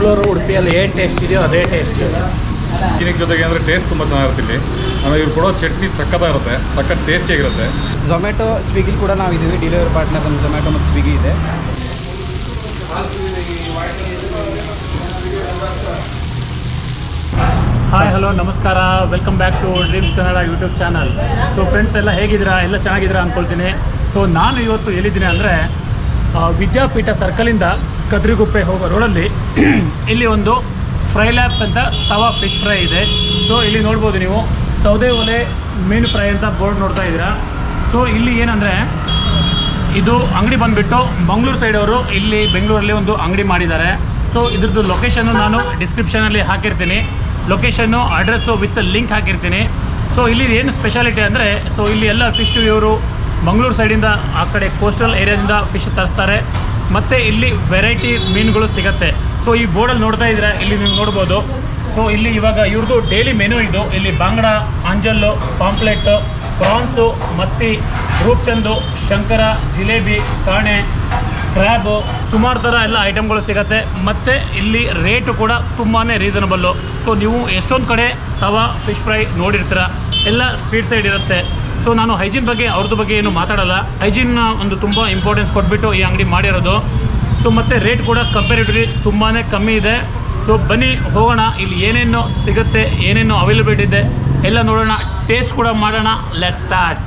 ಮಂಗಳೂರು ಉಡುಪಿಯಲ್ಲಿ ಏನು ಟೇಸ್ಟ್ ಇದೆಯೋ ಅದೇ ಟೇಸ್ಟ್. ಕ್ಲಿನಿಕ್ ಜೊತೆಗೆ ಅಂದರೆ ಟೇಸ್ಟ್ ತುಂಬ ಚೆನ್ನಾಗಿರುತ್ತೆ ಇಲ್ಲಿ. ಆಮೇಲೆ ಇವ್ರು ಕೊಡೋ ಚಟ್ನಿ ಸಕ್ಕತ್ತಾಗಿರುತ್ತೆ, ಸಖತ್ ಟೇಸ್ಟಿಯಾಗಿರುತ್ತೆ. ಝೊಮ್ಯಾಟೊ ಸ್ವಿಗ್ಗಿ ಕೂಡ ನಾವಿದ್ದೀವಿ, ಡೆಲಿವರಿ ಪಾರ್ಟ್ನರ್ ನಮ್ಮ ಝೊಮ್ಯಾಟೊ ಮತ್ತು ಸ್ವಿಗ್ಗಿ ಇದೆ. ಹಾಯ್ ಹಲೋ ನಮಸ್ಕಾರ, welcome back to dreams Kannada YouTube channel. So friends ಎಲ್ಲ ಹೇಗಿದ್ದೀರಾ, ಎಲ್ಲ ಚೆನ್ನಾಗಿದ್ದೀರಾ ಅಂದ್ಕೊಳ್ತೀನಿ. ಸೊ ನಾನು ಇವತ್ತು ಎಲ್ಲಿದ್ದೀನಿ ಅಂದರೆ ವಿದ್ಯಾಪೀಠ ಸರ್ಕಲಿಂದ ಕದ್ರಿಗುಪ್ಪೆ ಹೋಗೋ ರೋಡಲ್ಲಿ ಇಲ್ಲಿ ಒಂದು ಫ್ರೈ ಲ್ಯಾಬ್ಸ್ ಅಂತ ತವಾ ಫಿಶ್ ಫ್ರೈ ಇದೆ. ಸೊ ಇಲ್ಲಿ ನೋಡ್ಬೋದು ನೀವು ಸೌದೆ ಒಲೆ ಮೀನು ಫ್ರೈ ಅಂತ ಬೋರ್ಡ್ ನೋಡ್ತಾ ಇದ್ದೀರಾ. ಸೊ ಇಲ್ಲಿ ಏನಂದರೆ ಇದು ಅಂಗಡಿ ಬಂದುಬಿಟ್ಟು ಮಂಗಳೂರು ಸೈಡವರು ಇಲ್ಲಿ ಬೆಂಗಳೂರಲ್ಲಿ ಒಂದು ಅಂಗಡಿ ಮಾಡಿದ್ದಾರೆ. ಸೊ ಇದ್ರದ್ದು ಲೊಕೇಶನ್ನು ನಾನು ಡಿಸ್ಕ್ರಿಪ್ಷನಲ್ಲಿ ಹಾಕಿರ್ತೀನಿ, ಲೊಕೇಶನ್ನು ಅಡ್ರೆಸ್ಸು ವಿತ್ ಲಿಂಕ್ ಹಾಕಿರ್ತೀನಿ. ಸೊ ಇಲ್ಲಿ ಏನು ಸ್ಪೆಷಾಲಿಟಿ ಅಂದರೆ, ಸೊ ಇಲ್ಲಿ ಎಲ್ಲ ಫಿಶು ಇವರು ಮಂಗಳೂರು ಸೈಡಿಂದ ಆ ಕಡೆ ಕೋಸ್ಟಲ್ ಏರಿಯಾದಿಂದ ಫಿಶ್ ತರಿಸ್ತಾರೆ, ಮತ್ತು ಇಲ್ಲಿ ವೆರೈಟಿ ಮೀನುಗಳು ಸಿಗುತ್ತೆ. ಸೊ ಈ ಬೋರ್ಡಲ್ಲಿ ನೋಡ್ತಾ ಇದ್ದೀರಾ, ಇಲ್ಲಿ ನೀವು ನೋಡ್ಬೋದು. ಸೊ ಇಲ್ಲಿ ಇವಾಗ ಇವ್ರದ್ದು ಡೈಲಿ ಮೆನು ಇದು. ಇಲ್ಲಿ ಬಾಂಗಡ, ಅಂಜಲ್ಲು, ಪಾಂಪ್ಲೆಟ್, ಪ್ರಾನ್ಸು, ಮತ್ತಿ, ರೂಪ್ಚಂದು, ಶಂಕರ, ಜಿಲೇಬಿ, ಕಾಣೆ, ಕ್ರ್ಯಾಬು, ಸುಮಾರು ಥರ ಎಲ್ಲ ಐಟಮ್ಗಳು ಸಿಗುತ್ತೆ. ಮತ್ತು ಇಲ್ಲಿ ರೇಟು ಕೂಡ ತುಂಬಾ ರೀಸನಬಲ್ಲು. ಸೊ ನೀವು ಎಷ್ಟೊಂದು ಕಡೆ ತವಾ ಫಿಶ್ ಫ್ರೈ ನೋಡಿರ್ತೀರ, ಎಲ್ಲ ಸ್ಟ್ರೀಟ್ ಸೈಡ್ ಇರುತ್ತೆ. ಸೊ ನಾನು ಹೈಜೀನ್ ಬಗ್ಗೆ ಅವ್ರದ್ದು ಬಗ್ಗೆ ಏನು ಮಾತಾಡಲ್ಲ, ಹೈಜೀನ್ನ ಒಂದು ತುಂಬ ಇಂಪಾರ್ಟೆನ್ಸ್ ಕೊಟ್ಬಿಟ್ಟು ಈ ಅಂಗಡಿ ಮಾಡಿರೋದು. ಸೊ ಮತ್ತು ರೇಟ್ ಕೂಡ ಕಂಪೇರಿಟಿವ್ಲಿ ತುಂಬಾ ಕಮ್ಮಿ ಇದೆ. ಸೊ ಬನ್ನಿ ಹೋಗೋಣ, ಇಲ್ಲಿ ಏನೇನು ಸಿಗುತ್ತೆ, ಏನೇನು ಅವೈಲಬಿಲಿಟಿ ಇದೆ ಎಲ್ಲ ನೋಡೋಣ, ಟೇಸ್ಟ್ ಕೂಡ ಮಾಡೋಣ. Let's start.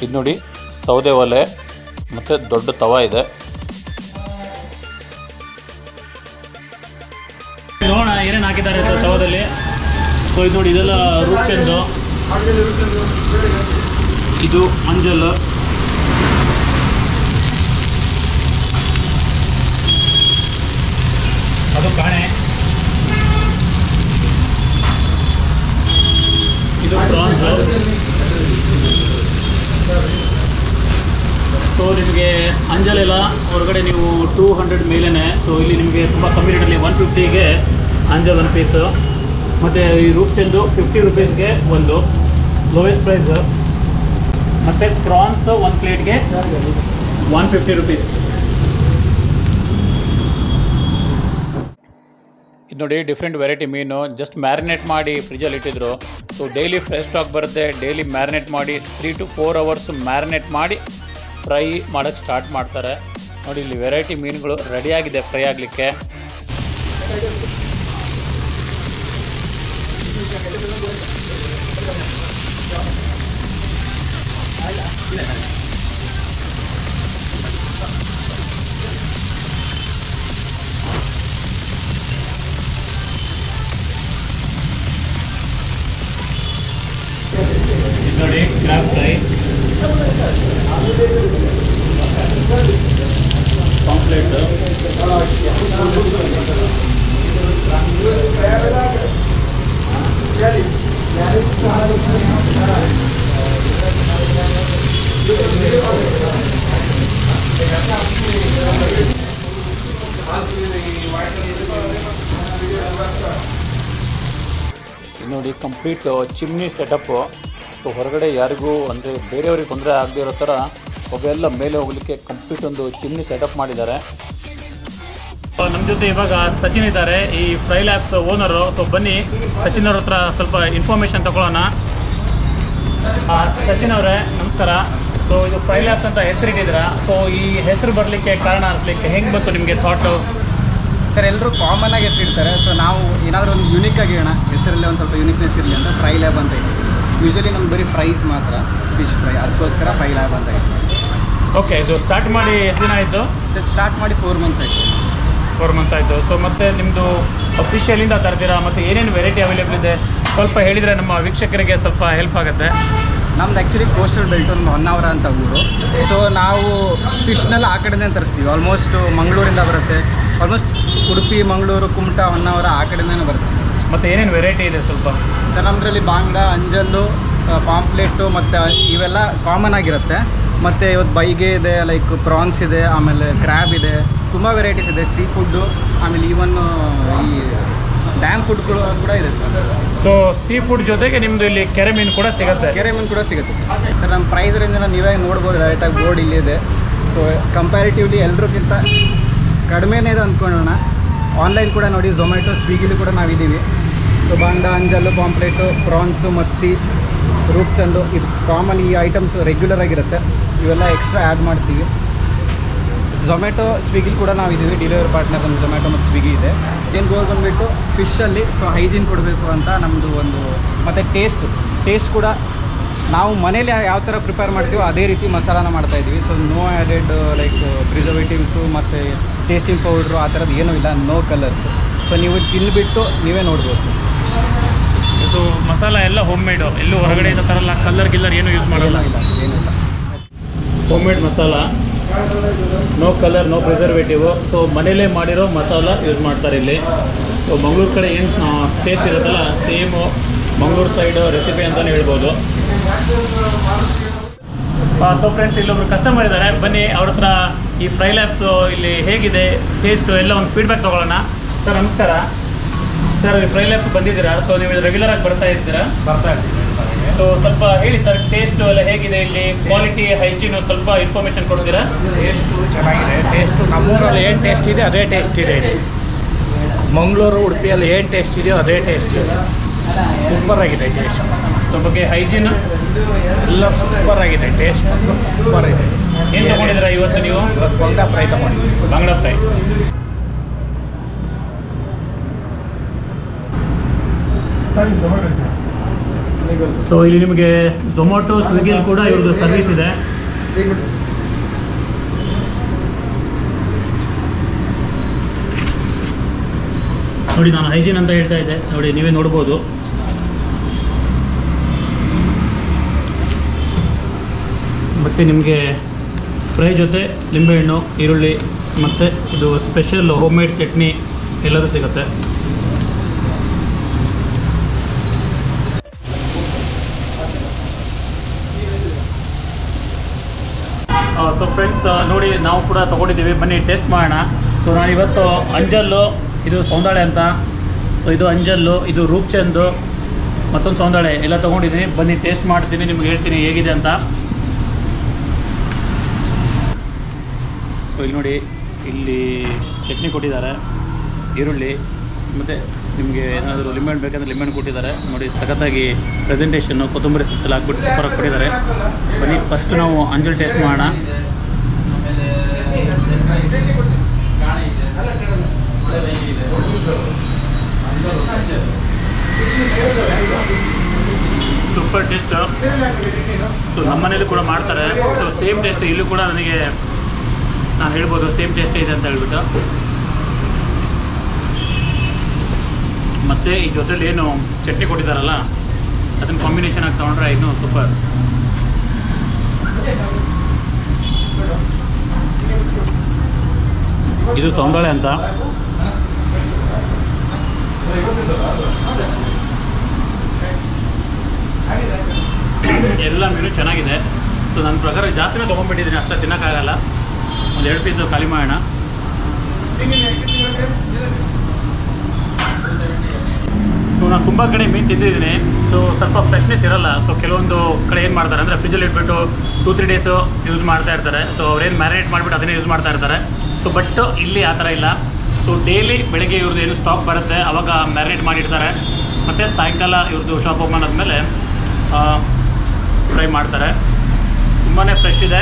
ಇದು ನೋಡಿ ಸೌದೆ ಒಲೆ ಮತ್ತು ದೊಡ್ಡ ತವಾ ಇದೆ. ನೋಡೋಣ ಏನೇನು ಹಾಕಿದ್ದಾರೆ ತವಾದಲ್ಲಿ. ಸೊ ಇದು ನೋಡಿ, ಇದೆಲ್ಲ ರೂಪ್ಚಂದು, ಇದು ಅಂಜಲ್, ಅದು ಕಾಣೆ, ಇದು ಪ್ರಾನ್ಸ್. ಸೊ ನಿಮಗೆ ಅಂಜಲೆಲ್ಲ ಹೊರಗಡೆ ನೀವು 200 ಮೇಲೇ. ಸೊ ಇಲ್ಲಿ ನಿಮಗೆ ತುಂಬ ಕಮ್ಮಿ ರೇಟಲ್ಲಿ 150ಗೆ ಅಂಜಲ್ ಒಂದು ಪೀಸು, ಮತ್ತು ಈ ರೂಪ್ಚಂದು 50 ರುಪೀಸ್ಗೆ ಒಂದು ಲೋಯೆಸ್ಟ್ ಪ್ರೈಸು, ಮತ್ತು ಪ್ರಾನ್ಸ್ ಒಂದು ಪ್ಲೇಟ್ಗೆ 150 ರುಪೀಸ್. ಇದು ನೋಡಿ ಡಿಫ್ರೆಂಟ್ ವೆರೈಟಿ ಮೀನು, ಜಸ್ಟ್ ಮ್ಯಾರಿನೇಟ್ ಮಾಡಿ ಫ್ರಿಜ್ಜಲ್ಲಿ ಇಟ್ಟಿದ್ರು. ಸೊ ಡೈಲಿ ಫ್ರೆಶ್ ಸ್ಟಾಕ್ ಬರುತ್ತೆ, ಡೈಲಿ ಮ್ಯಾರಿನೇಟ್ ಮಾಡಿ 3 to 4 hours ಮ್ಯಾರಿನೇಟ್ ಮಾಡಿ ಫ್ರೈ ಮಾಡೋಕ್ಕೆ ಸ್ಟಾರ್ಟ್ ಮಾಡ್ತಾರೆ. ನೋಡಿ ಇಲ್ಲಿ ವೆರೈಟಿ ಮೀನುಗಳು ರೆಡಿಯಾಗಿದೆ ಫ್ರೈ ಆಗಲಿಕ್ಕೆ. ನೋಡಿ ಕ್ರಾಬ್ ಫ್ರೈ, ಪಾಂಪ್ಲೆಟ್, ನೋಡಿ ಕಂಪ್ಲೀಟ್ ಚಿಮ್ನಿ ಸೆಟಪ್ಪು. ಸೊ ಹೊರಗಡೆ ಯಾರಿಗೂ ಅಂದರೆ ಬೇರೆಯವ್ರಿಗೆ ತೊಂದರೆ ಆಗದೇ ಇರೋ ಥರ ಹೊಗೆಲ್ಲ ಮೇಲೆ ಹೋಗಲಿಕ್ಕೆ ಕಂಪ್ಲೀಟ್ ಒಂದು ಚಿಮ್ನಿ ಸೆಟಪ್ ಮಾಡಿದ್ದಾರೆ. ನಮ್ಮ ಜೊತೆ ಇವಾಗ ಸಚಿನ್ ಇದ್ದಾರೆ, ಈ ಫ್ರೈ ಲ್ಯಾಬ್ಸ್ ಓನರು. ಸೊ ಬನ್ನಿ ಸಚಿನ್ ಅವ್ರ ಹತ್ರ ಸ್ವಲ್ಪ ಇನ್ಫಾರ್ಮೇಷನ್ ತಗೊಳ್ಳೋಣ. ಸಚಿನ್ ಅವರೇ ನಮಸ್ಕಾರ. ಸೊ ಇದು ಫ್ರೈ ಲ್ಯಾಬ್ಸ್ ಅಂತ ಹೆಸರಿಟ್ಟಿದ್ದೀರಾ. ಸೊ ಈ ಹೆಸರು ಬರಲಿಕ್ಕೆ ಕಾರಣ ಅನ್ಲಿಕ್ಕೆ ಹೆಂಗೆ ಬಂತು ನಿಮಗೆ ಥಾಟು? ಸರ್, ಎಲ್ಲರೂ ಕಾಮನ್ ಆಗಿ ಹೆಸರಿಡ್ತಾರೆ. ಸೊ ನಾವು ಏನಾದರೂ ಒಂದು ಯೂನಿಕ್ ಆಗಿ ಇಡೋಣ, ಹೆಸರಲ್ಲಿ ಒಂದು ಸ್ವಲ್ಪ ಯೂನಿಕ್ನೆಸ್ ಇರಲಿ ಅಂತ ಫ್ರೈ ಲ್ಯಾಬ್ ಅಂತ ಇದ್ದೀವಿ. ಯೂಶಲಿ ನಮ್ಗೆ ಬರೀ ಫ್ರೈಸ್ ಮಾತ್ರ, ಫಿಶ್ ಫ್ರೈ, ಅದಕ್ಕೋಸ್ಕರ ಫ್ರೈ ಲ್ಯಾಬ್ ಅಂತ ಇದ್ದೀವಿ. ಓಕೆ, ಇದು ಸ್ಟಾರ್ಟ್ ಮಾಡಿ ಎಷ್ಟು ದಿನ ಆಯಿತು? ಸ್ಟಾರ್ಟ್ ಮಾಡಿ 4 months ಆಯಿತು. 4 months ಆಯಿತು. ಸೊ ಮತ್ತು ನಿಮ್ಮದು ಫಿಶ್ ಎಲ್ಲಿಂದ ತರ್ತೀರಾ ಮತ್ತು ಏನೇನು ವೆರೈಟಿ ಅವೈಲೇಬಲ್ ಇದೆ ಸ್ವಲ್ಪ ಹೇಳಿದರೆ ನಮ್ಮ ವೀಕ್ಷಕರಿಗೆ ಸ್ವಲ್ಪ ಹೆಲ್ಪ್ ಆಗುತ್ತೆ. ನಮ್ದು ಆ್ಯಕ್ಚುಲಿ ಕೋಸ್ಟಲ್ ಬೆಲ್ಟ್ ಒಂದು ಹೊನ್ನಾವರ ಅಂತ ಊರು. ಸೊ ನಾವು ಫಿಶ್ನೆಲ್ಲ ಆ ಕಡೆನೇ ತರಿಸ್ತೀವಿ. ಆಲ್ಮೋಸ್ಟ್ ಮಂಗಳೂರಿಂದ ಬರುತ್ತೆ, ಆಲ್ಮೋಸ್ಟ್ ಉಡುಪಿ, ಮಂಗಳೂರು, ಕುಮಟಾ, ಹೊನ್ನಾವರ ಆ ಕಡೆನೇ ಬರುತ್ತೆ. ಮತ್ತು ಏನೇನು ವೆರೈಟಿ ಇದೆ ಸ್ವಲ್ಪ? ಸರ್, ನಮ್ಮದ್ರಲ್ಲಿ ಬಾಂಗ್ಡ, ಅಂಜಲ್ಲು, ಪಾಂಪ್ಲೆಟ್ಟು ಮತ್ತು ಇವೆಲ್ಲ ಕಾಮನ್ ಆಗಿರುತ್ತೆ. ಮತ್ತು ಇವತ್ತು ಬೈಗೆ ಇದೆ, ಲೈಕ್ ಪ್ರಾನ್ಸ್ ಇದೆ, ಆಮೇಲೆ ಕ್ರ್ಯಾಬ್ ಇದೆ, ತುಂಬ ವೆರೈಟೀಸ್ ಇದೆ, ಸೀ ಫುಡ್ಡು. ಆಮೇಲೆ ಈವನ್ ಈ ಡ್ಯಾಮ್ ಫುಡ್ ಕೂಡ ಇದೆ ಸರ್. ಸೊ ಸೀ ಫುಡ್ ಜೊತೆಗೆ ನಿಮ್ಮದು ಇಲ್ಲಿ ಕೆರೆ ಮೀನು ಕೂಡ ಸಿಗುತ್ತೆ. ಕೆರೆ ಮೀನು ಕೂಡ ಸಿಗುತ್ತೆ ಸರ್. ನಮ್ಮ ಪ್ರೈಸ್ ರೇಂಜನ್ನು ನೀವೇ ನೋಡ್ಬೋದು, ಡೈರೆಕ್ಟಾಗಿ ಬೋರ್ಡ್ ಇಲ್ಲಿದೆ. ಸೊ ಕಂಪ್ಯಾರಿಟಿವ್ಲಿ ಎಲ್ರಿಗಿಂತ ಕಡಿಮೆನೇ ಇದೆ ಅಂದ್ಕೊಳ್ಳೋಣ. ಆನ್ಲೈನ್ ಕೂಡ ನೋಡಿ, ಝೊಮ್ಯಾಟೊ, ಸ್ವಿಗ್ಗಿಲಿ ಕೂಡ ನಾವಿದ್ದೀವಿ. ಸೊ ಬಾಂಡ, ಅಂಜಲ್ಲು, ಪಾಂಪ್ಲೆಟು, ಪ್ರಾನ್ಸು, ಮತ್ತಿ, ರೂಪ್ಚಂದು, ಇದು ಕಾಮನ್ ಈ ಐಟಮ್ಸ್ ರೆಗ್ಯುಲರ್ ಆಗಿರುತ್ತೆ. ಇವೆಲ್ಲ ಎಕ್ಸ್ಟ್ರಾ ಆ್ಯಡ್ ಮಾಡ್ತೀವಿ. ಝೊಮ್ಯಾಟೊ, ಸ್ವಿಗ್ಗಿ ಕೂಡ ನಾವಿದ್ದೀವಿ, ಡೆಲಿವರಿ ಪಾರ್ಟ್ನರ್ ಒಂದು ಝೊಮ್ಯಾಟೊ ಮತ್ತು ಸ್ವಿಗ್ಗಿ ಇದೆ. ಏನು ಗೋಲ್ ಬಂದುಬಿಟ್ಟು ಫಿಶಲ್ಲಿ ಸೊ ಹೈಜೀನ್ ಕೊಡಬೇಕು ಅಂತ ನಮ್ಮದು ಒಂದು, ಮತ್ತು ಟೇಸ್ಟ್ ಕೂಡ ನಾವು ಮನೇಲಿ ಯಾವ ಥರ ಪ್ರಿಪೇರ್ ಮಾಡ್ತೀವೋ ಅದೇ ರೀತಿ ಮಸಾಲಾನ ಮಾಡ್ತಾಯಿದ್ದೀವಿ. So no added like preservatives ಮತ್ತು ಟೇಸ್ಟಿಂಗ್ ಪೌಡ್ರು ಆ ಥರದ್ದು ಏನೂ ಇಲ್ಲ, ನೋ ಕಲರ್ಸು. ಸೊ ನೀವು ತಿಂದುಬಿಟ್ಟು ನೀವೇ ನೋಡ್ಬೋದು ಸರ್. ಇದು ಮಸಾಲ ಎಲ್ಲ ಹೋಮ್ ಮೇಡು, ಎಲ್ಲೂ ಹೊರಗಡೆಯಿಂದ ತರಲ್ಲ, ಕಲರ್ ಗಿಲ್ಲರ್ ಏನೂ ಯೂಸ್ ಮಾಡೋಲ್ಲ. ಏನಿಲ್ಲ, home made masala, no colour, no preservative. So ಮನೇಲೇ ಮಾಡಿರೋ ಮಸಾಲ ಯೂಸ್ ಮಾಡ್ತಾರೆ ಇಲ್ಲಿ. ಸೊ ಮಂಗಳೂರು ಕಡೆ ಏನು ಟೇಸ್ಟ್ ಇರುತ್ತಲ್ಲ, ಸೇಮು ಮಂಗಳೂರು ಸೈಡ್ ರೆಸಿಪಿ ಅಂತಲೇ ಹೇಳ್ಬೋದು. ಸೊ ಫ್ರೆಂಡ್ಸ್, ಇಲ್ಲೊಬ್ರು ಕಸ್ಟಮರ್ ಇದ್ದಾರೆ, ಬನ್ನಿ ಅವ್ರ ಹತ್ರ ಈ ಫ್ರೈ ಲ್ಯಾಬ್ಸು ಇಲ್ಲಿ ಹೇಗಿದೆ ಟೇಸ್ಟು ಎಲ್ಲ ಒಂದು ಫೀಡ್ಬ್ಯಾಕ್ ತೊಗೊಳ್ಳೋಣ. ಸರ್ ನಮಸ್ಕಾರ. ಸರ್ ಫ್ರೈ ಲ್ಯಾಬ್ಸ್ ಬಂದಿದ್ದೀರಾ? ಸೊ ನೀವು ರೆಗ್ಯುಲರಾಗಿ ಬರ್ತಾ ಇರ್ತೀರಾ? ಬರ್ತಾ ಇರ್ತೀವಿ. ಸೊ ಸ್ವಲ್ಪ ಹೇಳಿ ಸರ್, ಟೇಸ್ಟು ಎಲ್ಲ ಹೇಗಿದೆ ಇಲ್ಲಿ, ಕ್ವಾಲಿಟಿ, ಹೈಜೀನು ಸ್ವಲ್ಪ ಇನ್ಫಾರ್ಮೇಷನ್ ಕೊಡ್ತೀರಾ? ಟೇಸ್ಟು ಚೆನ್ನಾಗಿದೆ. ಟೇಸ್ಟು ನಮ್ಮೂರಲ್ಲಿ ಏನು ಟೇಸ್ಟ್ ಇದೆ ಅದೇ ಟೇಸ್ಟ್ ಇದೆ ಇಲ್ಲಿ. ಮಂಗಳೂರು, ಉಡುಪಿಯಲ್ಲಿ ಏನು ಟೇಸ್ಟ್ ಇದೆಯೋ ಅದೇ ಟೇಸ್ಟ್ ಇದೆ. ಸೂಪರಾಗಿದೆ ಟೇಸ್ಟ್. ಸೊ ಬಗ್ಗೆ ಹೈಜೀನು ಎಲ್ಲ ಸೂಪರಾಗಿದೆ. ಟೇಸ್ಟ್ ಸೂಪರ್ ಇದೆ. ಏನು ತೊಗೊಂಡಿದ್ದೀರಾ ಇವತ್ತು ನೀವು? ಬಂಗಡ ಫ್ರೈ ತೊಗೊಂಡಿದ್ದೀವಿ. ಬಾಂಗ್ಲಾ ಫ್ರೈ. ಸೊ ಇಲ್ಲಿ ನಿಮಗೆ ಝೊಮ್ಯಾಟೊ, ಸ್ವಿಗ್ಗಿಯಲ್ಲಿ ಕೂಡ ಇವ್ರದ್ದು ಸರ್ವಿಸ್ ಇದೆ. ನೋಡಿ, ನಾನು ಹೈಜೀನ್ ಅಂತ ಹೇಳ್ತಾ ಇದ್ದೆ, ನೋಡಿ ನೀವೇ ನೋಡ್ಬೋದು. ಮತ್ತು ನಿಮಗೆ ಫ್ರೈ ಜೊತೆ ಲಿಂಬೆಹಣ್ಣು, ಈರುಳ್ಳಿ ಮತ್ತು ಇದು ಸ್ಪೆಷಲ್ ಹೋಮ್ ಮೇಡ್ ಚಟ್ನಿ ಎಲ್ಲದೂ ಸಿಗುತ್ತೆ. ಸೊ ಫ್ರೆಂಡ್ಸ್, ನೋಡಿ ನಾವು ಕೂಡ ತೊಗೊಂಡಿದ್ದೀವಿ, ಬನ್ನಿ ಟೇಸ್ಟ್ ಮಾಡೋಣ. ಸೊ ನಾನಿವತ್ತು ಅಂಜಲ್ಲು, ಇದು ಸೌಂದಾಳೆ ಅಂತ, ಸೊ ಇದು ಅಂಜಲ್ಲು, ಇದು ರೂಪ್ಚಂದು, ಮತ್ತೊಂದು ಸೌಂದಾಳೆ ಎಲ್ಲ ತೊಗೊಂಡಿದ್ದೀನಿ. ಬನ್ನಿ ಟೇಸ್ಟ್ ಮಾಡ್ತೀನಿ, ನಿಮ್ಗೆ ಹೇಳ್ತೀನಿ ಹೇಗಿದೆ ಅಂತ. ಸೊ ಇಲ್ಲಿ ನೋಡಿ, ಇಲ್ಲಿ ಚಟ್ನಿ ಕೊಟ್ಟಿದ್ದಾರೆ, ಈರುಳ್ಳಿ, ಮತ್ತು ನಿಮಗೆ ಏನಾದರೂ ಲಿಂಬೆಹಣ್ಣು ಬೇಕಂದ್ರೆ ಲಿಂಬೆಹಣ್ಣು ಕೊಟ್ಟಿದ್ದಾರೆ. ನೋಡಿ ಸಖತ್ತಾಗಿ ಪ್ರೆಸೆಂಟೇಷನ್ನು, ಕೊತ್ತಂಬರಿ ಸೊಪ್ಪೆಲ್ಲ ಹಾಕ್ಬಿಟ್ಟು ಸೂಪರಾಗಿ ಕೊಟ್ಟಿದ್ದಾರೆ. ಬನ್ನಿ ಫಸ್ಟ್ ನಾವು ಅಂಜಲ್ ಟೇಸ್ಟ್ ಮಾಡೋಣ. Super taste. ಸೊ ನಮ್ಮನೇಲಿ ಕೂಡ ಮಾಡ್ತಾರೆ. ಸೊ ಸೇಮ್ ಟೇಸ್ಟ್ ಇಲ್ಲೂ ಕೂಡ ನನಗೆ ನಾನು ಹೇಳ್ಬೋದು, ಸೇಮ್ ಟೇಸ್ಟ್ ಇದೆ ಅಂತ ಹೇಳ್ಬಿಟ್ಟು. ಮತ್ತು ಈ ಜೊತೆಲಿ ಏನು ಚಟ್ನಿ ಕೊಟ್ಟಿದ್ದಾರಲ್ಲ, ಅದನ್ನು ಕಾಂಬಿನೇಷನ್ ಆಗಿ ತೊಗೊಂಡ್ರೆ ಇನ್ನೂ ಸೂಪರ್. ಇದು ಸೌಂದಾಳೆ ಅಂತ, ಎಲ್ಲ ಮೀನು ಚೆನ್ನಾಗಿದೆ. ಸೊ ನನ್ನ ಪ್ರಕಾರ ಜಾಸ್ತಿನೇ ತೊಗೊಂಡ್ಬಿಟ್ಟಿದ್ದೀನಿ, ಅಷ್ಟೇ ತಿನ್ನೋಕ್ಕಾಗಲ್ಲ. ಒಂದು 2 ಪೀಸು ಖಾಲಿ ಮಾಡೋಣ. ಸೊ ನಾನು ತುಂಬ ಕಡೆ ಮೀನು ತಿಂದಿದ್ದೀನಿ. ಸೊ ಸ್ವಲ್ಪ ಫ್ರೆಶ್ನೆಸ್ ಇರೋಲ್ಲ. ಸೊ ಕೆಲವೊಂದು ಕಡೆ ಏನು ಮಾಡ್ತಾರೆ ಅಂದರೆ ಫ್ರಿಜ್ಜಲ್ಲಿ ಇಟ್ಬಿಟ್ಟು 2-3 ಡೇಸು ಯೂಸ್ ಮಾಡ್ತಾ ಇರ್ತಾರೆ. ಸೊ ಅವ್ರೇನು ಮ್ಯಾರಿನೇಟ್ ಮಾಡಿಬಿಟ್ಟು ಅದನ್ನೇ ಯೂಸ್ ಮಾಡ್ತಾ ಇರ್ತಾರೆ. ಸೊ ಬಟ್ ಇಲ್ಲಿ ಆ ಥರ ಇಲ್ಲ. ಸೊ ಡೈಲಿ ಬೆಳಗ್ಗೆ ಇವ್ರದ್ದು ಏನು ಸ್ಟಾಕ್ ಬರುತ್ತೆ ಆವಾಗ ಮ್ಯಾರಿನೇಟ್ ಮಾಡಿರ್ತಾರೆ, ಮತ್ತು ಸಾಯಂಕಾಲ ಇವ್ರದ್ದು ಶಾಪ್ ಓಪನ್ ಆದಮೇಲೆ ಫ್ರೈ ಮಾಡ್ತಾರೆ. ತುಂಬಾ ಫ್ರೆಶ್ ಇದೆ.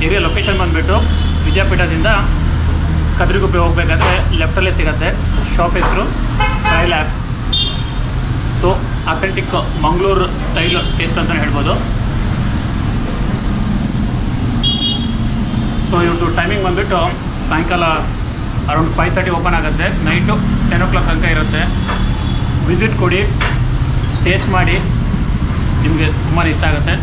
ಏರಿಯಾ ಲೊಕೇಶನ್ ಬಂದುಬಿಟ್ಟು ವಿದ್ಯಾಪೀಠದಿಂದ ಕದ್ರಿಗುಪ್ಪೆ ಹೋಗಬೇಕಾದ್ರೆ ಲೆಫ್ಟಲ್ಲೇ ಸಿಗುತ್ತೆ. ಶಾಪ್ ಹೆಸರು fry labs. So authentic Mangaluru style taste ಅಂತಲೇ ಹೇಳ್ಬೋದು. ಸೊ ಇವ್ರದ್ದು ಟೈಮಿಂಗ್ ಬಂದುಬಿಟ್ಟು ಸಾಯಂಕಾಲ ಅರೌಂಡ್ 5:30 ಓಪನ್ ಆಗುತ್ತೆ, ನೈಟು 10 o'clock ತನಕ ಇರುತ್ತೆ. ವಿಸಿಟ್ ಕೊಡಿ, ಟೇಸ್ಟ್ ಮಾಡಿ, ನಿಮಗೆ ತುಂಬಾ ಇಷ್ಟ ಆಗುತ್ತೆ.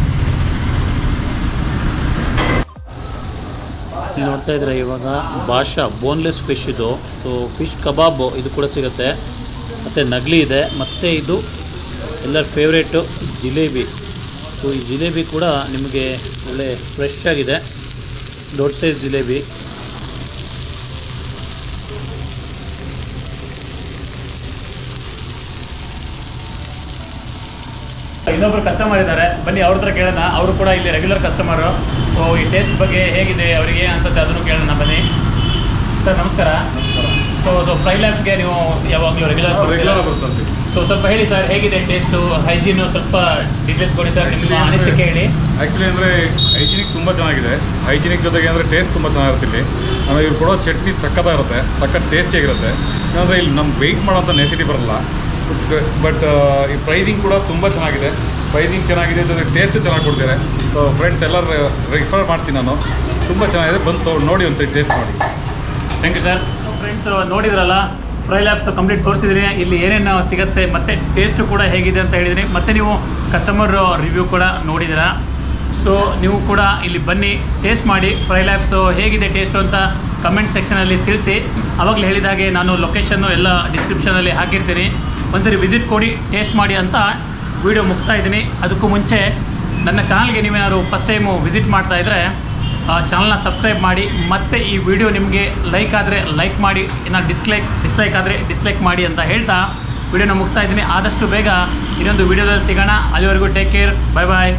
ನೀವು ನೋಡ್ತಾ ಇದ್ರೆ ಇವಾಗ ಭಾಷಾ ಬೋನ್ಲೆಸ್ ಫಿಶ್ ಇದು. ಸೊ ಫಿಶ್ ಕಬಾಬ್ ಇದು ಕೂಡ ಸಿಗುತ್ತೆ, ಮತ್ತು ನಗ್ಲಿ ಇದೆ, ಮತ್ತು ಇದು ಎಲ್ಲರ ಫೇವ್ರೇಟು ಜಿಲೇಬಿ. ಸೊ ಈ ಜಿಲೇಬಿ ಕೂಡ ನಿಮಗೆ ಒಳ್ಳೆ ಫ್ರೆಶ್ ಆಗಿದೆ, ದೊಡ್ಡ ಸೈಜ್ ಜಿಲೇಬಿ. ಇನ್ನೊಬ್ರು ಕಸ್ಟಮರ್ ಇದ್ದಾರೆ, ಬನ್ನಿ ಅವ್ರ ಹತ್ರ ಕೇಳೋಣ. ಅವರು ಕೂಡ ಇಲ್ಲಿ ರೆಗ್ಯುಲರ್ ಕಸ್ಟಮರು. ಸೊ ಈ ಟೇಸ್ಟ್ ಬಗ್ಗೆ ಹೇಗಿದೆ, ಅವರಿಗೆ ಏನು ಅನ್ಸುತ್ತೆ ಅದನ್ನು ಕೇಳೋಣ. ಬನ್ನಿ ಸರ್, ನಮಸ್ಕಾರ. ಸೊ ಫ್ರೈ ಲ್ಯಾಬ್ಸ್ಗೆ ನೀವು ಯಾವಾಗಲೂ ರೆಗ್ಯುಲರ್ ಬರ್ತೀವಿ. ಸೊ ಸ್ವಲ್ಪ ಹೇಳಿ ಸರ್, ಹೇಗಿದೆ ಟೇಸ್ಟು, ಹೈಜೀನು ಸ್ವಲ್ಪ ಡೀಟೇಲ್ಸ್ ಕೊಡಿ ಸರ್, ನಿಮ್ಮ ಅನಿಸಿಕೆ ಹೇಳಿ. ಆ್ಯಕ್ಚುಲಿ ಅಂದರೆ ಹೈಜಿನಿಕ್ ತುಂಬ ಚೆನ್ನಾಗಿದೆ. ಹೈಜಿನಿಕ್ ಜೊತೆಗೆ ಅಂದರೆ ಟೇಸ್ಟ್ ತುಂಬ ಚೆನ್ನಾಗಿರುತ್ತೆ ಇಲ್ಲಿ. ಆಮೇಲೆ ಇವ್ರು ಕೊಡೋ ಚಟ್ನಿ ಸಕ್ಕತ್ತಾಗಿರುತ್ತೆ, ಸಖತ್ ಟೇಸ್ಟಿಯಾಗಿರುತ್ತೆ. ಅಂದರೆ ಇಲ್ಲಿ ನಮ್ಗೆ ವೆಯ್ಟ್ ಮಾಡೋಂಥ ನೆಸಿಟಿ ಬರಲ್ಲ. ಬಟ್ ಈ ಪ್ರೈಸಿಂಗ್ ಕೂಡ ತುಂಬ ಚೆನ್ನಾಗಿದೆ. ಪ್ರೈಸಿಂಗ್ ಚೆನ್ನಾಗಿದೆ, ಜೊತೆಗೆ ಟೇಸ್ಟು ಚೆನ್ನಾಗಿ ಕೊಡ್ತಾರೆ. ಸೊ ಫ್ರೆಂಡ್ಸ್ ಎಲ್ಲರೂ ರಿಫರ್ ಮಾಡ್ತೀನಿ ನಾನು. ತುಂಬ ಚೆನ್ನಾಗಿದೆ, ಬಂದು ನೋಡಿ ಒಂದು ಟೇಸ್ಟ್ ಮಾಡಿ. Thank you sir. ಫ್ರೆಂಡ್ಸ್ ನೋಡಿದ್ರಲ್ಲ, ಫ್ರೈ ಲ್ಯಾಬ್ಸ್ ಕಂಪ್ಲೀಟ್ ತೋರಿಸಿದ್ರಿ, ಇಲ್ಲಿ ಏನೇನು ಸಿಗುತ್ತೆ ಮತ್ತು ಟೇಸ್ಟು ಕೂಡ ಹೇಗಿದೆ ಅಂತ ಹೇಳಿದ್ರಿ. ಮತ್ತು ನೀವು ಕಸ್ಟಮರ್ ರಿವ್ಯೂ ಕೂಡ ನೋಡಿದ್ದೀರಾ. ಸೊ ನೀವು ಕೂಡ ಇಲ್ಲಿ ಬನ್ನಿ, ಟೇಸ್ಟ್ ಮಾಡಿ. ಫ್ರೈ ಲ್ಯಾಬ್ಸು ಹೇಗಿದೆ ಟೇಸ್ಟು ಅಂತ ಕಮೆಂಟ್ ಸೆಕ್ಷನಲ್ಲಿ ತಿಳಿಸಿ. ಆವಾಗಲೇ ಹೇಳಿದ ಹಾಗೆ ನಾನು ಲೊಕೇಶನ್ನು ಎಲ್ಲ ಡಿಸ್ಕ್ರಿಪ್ಷನಲ್ಲಿ ಹಾಕಿರ್ತೀನಿ. ಒಂದ್ಸರಿ ವಿಸಿಟ್ ಕೊಡಿ, ಟೇಸ್ಟ್ ಮಾಡಿ ಅಂತ ವಿಡಿಯೋ ಮುಗಿಸ್ತಾ ಇದ್ದೀನಿ. ಅದಕ್ಕೂ ಮುಂಚೆ ನನ್ನ ಚಾನಲ್ಗೆ ನೀವೇನಾದ್ರು ಫಸ್ಟ್ ಟೈಮು ವಿಸಿಟ್ ಮಾಡ್ತಾಯಿದ್ರೆ ಚಾನಲ್ನ ಸಬ್ಸ್ಕ್ರೈಬ್ ಮಾಡಿ. ಮತ್ತು ಈ ವಿಡಿಯೋ ನಿಮಗೆ ಲೈಕ್ ಆದರೆ ಲೈಕ್ ಮಾಡಿ, ಇನ್ನು ಡಿಸ್ಲೈಕ್ ಆದರೆ ಡಿಸ್ಲೈಕ್ ಮಾಡಿ ಅಂತ ಹೇಳ್ತಾ ವಿಡಿಯೋನ ಮುಗಿಸ್ತಾ ಇದ್ದೀನಿ. ಆದಷ್ಟು ಬೇಗ ಇನ್ನೊಂದು ವಿಡಿಯೋದಲ್ಲಿ ಸಿಗೋಣ. ಅಲ್ಲಿವರೆಗೂ ಟೇಕ್ ಕೇರ್, ಬಾಯ್ ಬಾಯ್.